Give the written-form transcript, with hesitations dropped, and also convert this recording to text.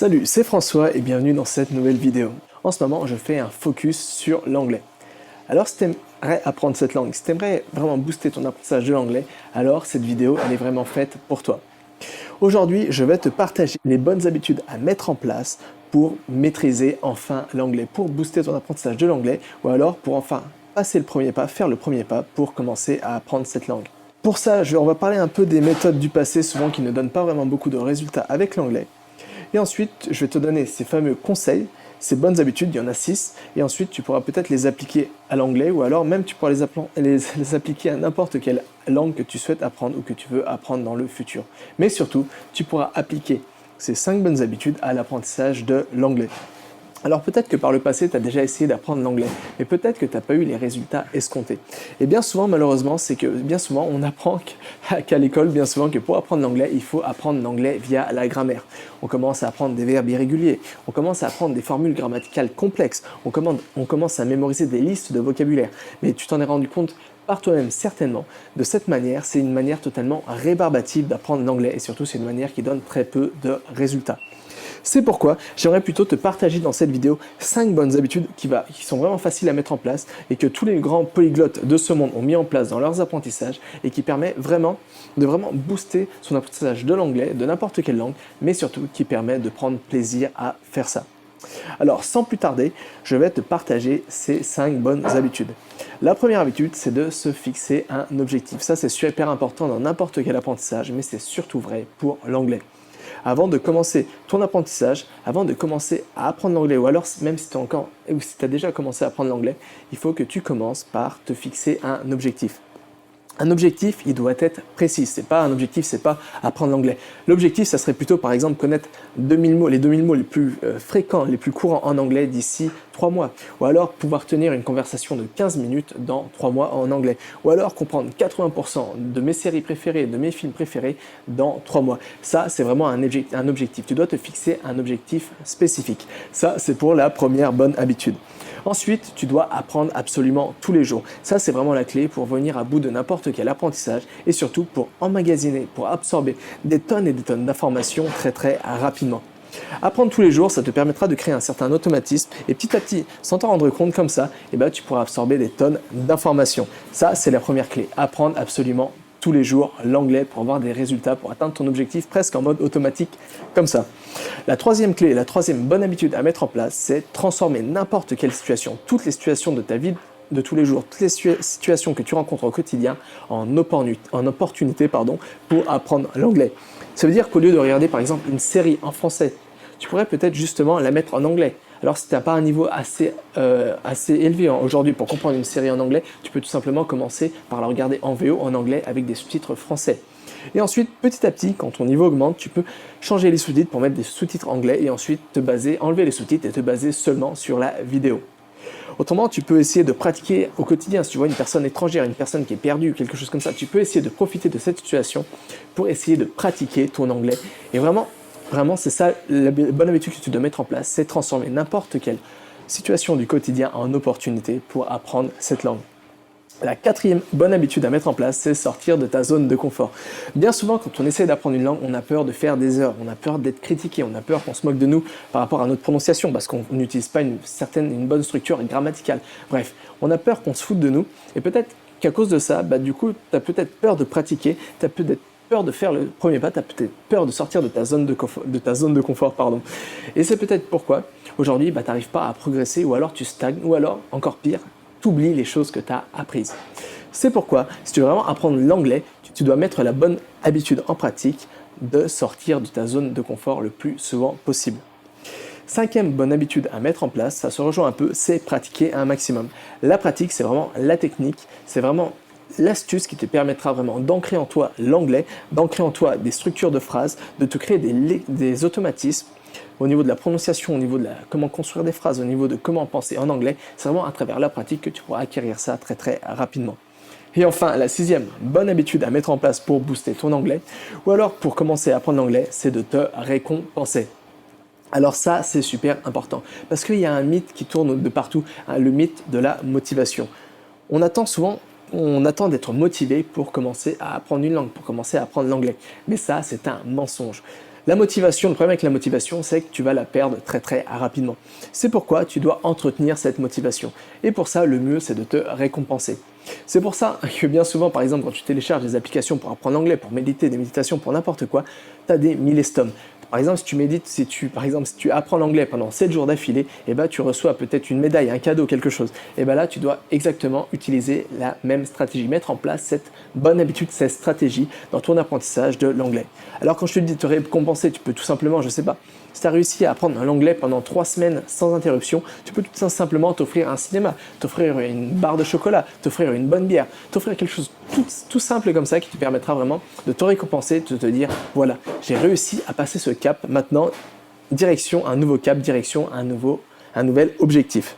Salut, c'est François et bienvenue dans cette nouvelle vidéo. En ce moment, je fais un focus sur l'anglais. Alors, si tu aimerais apprendre cette langue, si tu aimerais vraiment booster ton apprentissage de l'anglais, alors cette vidéo, elle est vraiment faite pour toi. Aujourd'hui, je vais te partager les bonnes habitudes à mettre en place pour maîtriser enfin l'anglais, pour booster ton apprentissage de l'anglais, ou alors pour enfin passer le premier pas, faire le premier pas pour commencer à apprendre cette langue. Pour ça, on va parler un peu des méthodes du passé, souvent qui ne donnent pas vraiment beaucoup de résultats avec l'anglais. Et ensuite, je vais te donner ces fameux conseils, ces bonnes habitudes, il y en a 6, et ensuite tu pourras peut-être les appliquer à l'anglais, ou alors même tu pourras les appliquer à n'importe quelle langue que tu souhaites apprendre ou que tu veux apprendre dans le futur. Mais surtout, tu pourras appliquer ces 5 bonnes habitudes à l'apprentissage de l'anglais. Alors peut-être que par le passé, tu as déjà essayé d'apprendre l'anglais, mais peut-être que tu n'as pas eu les résultats escomptés. Et bien souvent, malheureusement, c'est que bien souvent, on apprend qu'à l'école, bien souvent, que pour apprendre l'anglais, il faut apprendre l'anglais via la grammaire. On commence à apprendre des verbes irréguliers, on commence à apprendre des formules grammaticales complexes, on commence à mémoriser des listes de vocabulaire. Mais tu t'en es rendu compte par toi-même certainement. De cette manière, c'est une manière totalement rébarbative d'apprendre l'anglais et surtout c'est une manière qui donne très peu de résultats. C'est pourquoi j'aimerais plutôt te partager dans cette vidéo 5 bonnes habitudes qui sont vraiment faciles à mettre en place et que tous les grands polyglottes de ce monde ont mis en place dans leurs apprentissages et qui permet vraiment de booster son apprentissage de l'anglais, de n'importe quelle langue, mais surtout qui permet de prendre plaisir à faire ça. Alors sans plus tarder, je vais te partager ces 5 bonnes habitudes. La première habitude, c'est de se fixer un objectif. Ça, c'est super important dans n'importe quel apprentissage, mais c'est surtout vrai pour l'anglais. Avant de commencer ton apprentissage, avant de commencer à apprendre l'anglais, ou alors même si tu as déjà commencé à apprendre l'anglais, il faut que tu commences par te fixer un objectif. Un objectif, il doit être précis. C'est pas apprendre l'anglais. L'objectif, ça serait plutôt, par exemple, connaître 2000 mots, les 2000 mots les plus fréquents, les plus courants en anglais d'ici 3 mois. Ou alors pouvoir tenir une conversation de 15 minutes dans 3 mois en anglais. Ou alors comprendre 80% de mes séries préférées, de mes films préférés dans 3 mois. Ça, c'est vraiment un objectif. Tu dois te fixer un objectif spécifique. Ça, c'est pour la première bonne habitude. Ensuite, tu dois apprendre absolument tous les jours. Ça, c'est vraiment la clé pour venir à bout de n'importe quel apprentissage et surtout pour emmagasiner, pour absorber des tonnes et des tonnes d'informations très très rapidement. Apprendre tous les jours, ça te permettra de créer un certain automatisme et petit à petit, sans t'en rendre compte comme ça, tu pourras absorber des tonnes d'informations. Ça, c'est la première clé. Apprendre absolument tous les jours l'anglais pour avoir des résultats, pour atteindre ton objectif presque en mode automatique comme ça. La troisième clé, la troisième bonne habitude à mettre en place, c'est transformer n'importe quelle situation, toutes les situations de ta vie de tous les jours, toutes les situations que tu rencontres au quotidien en opportunité pour apprendre l'anglais. Ça veut dire qu'au lieu de regarder par exemple une série en français, tu pourrais peut-être justement la mettre en anglais. Alors si tu n'as pas un niveau assez élevé aujourd'hui pour comprendre une série en anglais, tu peux tout simplement commencer par la regarder en VO en anglais avec des sous-titres français. Et ensuite, petit à petit, quand ton niveau augmente, tu peux changer les sous-titres pour mettre des sous-titres anglais et ensuite enlever les sous-titres et te baser seulement sur la vidéo. Autrement, tu peux essayer de pratiquer au quotidien. Si tu vois une personne étrangère, une personne qui est perdue, quelque chose comme ça, tu peux essayer de profiter de cette situation pour essayer de pratiquer ton anglais. Et vraiment, c'est ça la bonne habitude que tu dois mettre en place, c'est transformer n'importe quelle situation du quotidien en opportunité pour apprendre cette langue. La quatrième bonne habitude à mettre en place, c'est sortir de ta zone de confort. Bien souvent, quand on essaie d'apprendre une langue, on a peur de faire des erreurs, on a peur d'être critiqué, on a peur qu'on se moque de nous par rapport à notre prononciation parce qu'on n'utilise pas une bonne structure grammaticale. Bref, on a peur qu'on se foute de nous et peut-être qu'à cause de ça, du coup, tu as peut-être peur de pratiquer, tu as peut-être peur de faire le premier pas, tu as peut-être peur de sortir de ta zone de confort. Et c'est peut-être pourquoi aujourd'hui, tu n'arrives pas à progresser ou alors tu stagnes ou alors, encore pire, tu oublies les choses que tu as apprises. C'est pourquoi, si tu veux vraiment apprendre l'anglais, tu dois mettre la bonne habitude en pratique de sortir de ta zone de confort le plus souvent possible. Cinquième bonne habitude à mettre en place, ça se rejoint un peu, c'est pratiquer un maximum. La pratique, c'est vraiment la technique, c'est vraiment l'astuce qui te permettra vraiment d'ancrer en toi l'anglais, d'ancrer en toi des structures de phrases, de te créer des automatismes au niveau de la prononciation, au niveau de comment construire des phrases, au niveau de comment penser en anglais. C'est vraiment à travers la pratique que tu pourras acquérir ça très très rapidement. Et enfin, la sixième bonne habitude à mettre en place pour booster ton anglais, ou alors pour commencer à apprendre l'anglais, c'est de te récompenser. Alors ça, c'est super important, parce qu'il y a un mythe qui tourne de partout, le mythe de la motivation. On attend d'être motivé pour commencer à apprendre une langue, pour commencer à apprendre l'anglais. Mais ça, c'est un mensonge. La motivation, le problème avec la motivation, c'est que tu vas la perdre très très rapidement. C'est pourquoi tu dois entretenir cette motivation. Et pour ça, le mieux, c'est de te récompenser. C'est pour ça que bien souvent, par exemple, quand tu télécharges des applications pour apprendre l'anglais, pour méditer, des méditations, pour n'importe quoi, tu as des milestone. Par exemple, si tu médites, si tu apprends l'anglais pendant 7 jours d'affilée, et tu reçois peut-être une médaille, un cadeau, quelque chose. Et là, tu dois exactement utiliser la même stratégie, mettre en place cette bonne habitude, cette stratégie dans ton apprentissage de l'anglais. Alors quand je te dis de te récompenser, tu peux tout simplement, je sais pas, si tu as réussi à apprendre l'anglais pendant 3 semaines sans interruption, tu peux tout simplement t'offrir un cinéma, t'offrir une barre de chocolat, t'offrir une bonne bière, t'offrir quelque chose tout simple comme ça qui te permettra vraiment de te récompenser, de te dire voilà, j'ai réussi à passer ce cap, maintenant direction un nouveau cap, direction un nouvel objectif.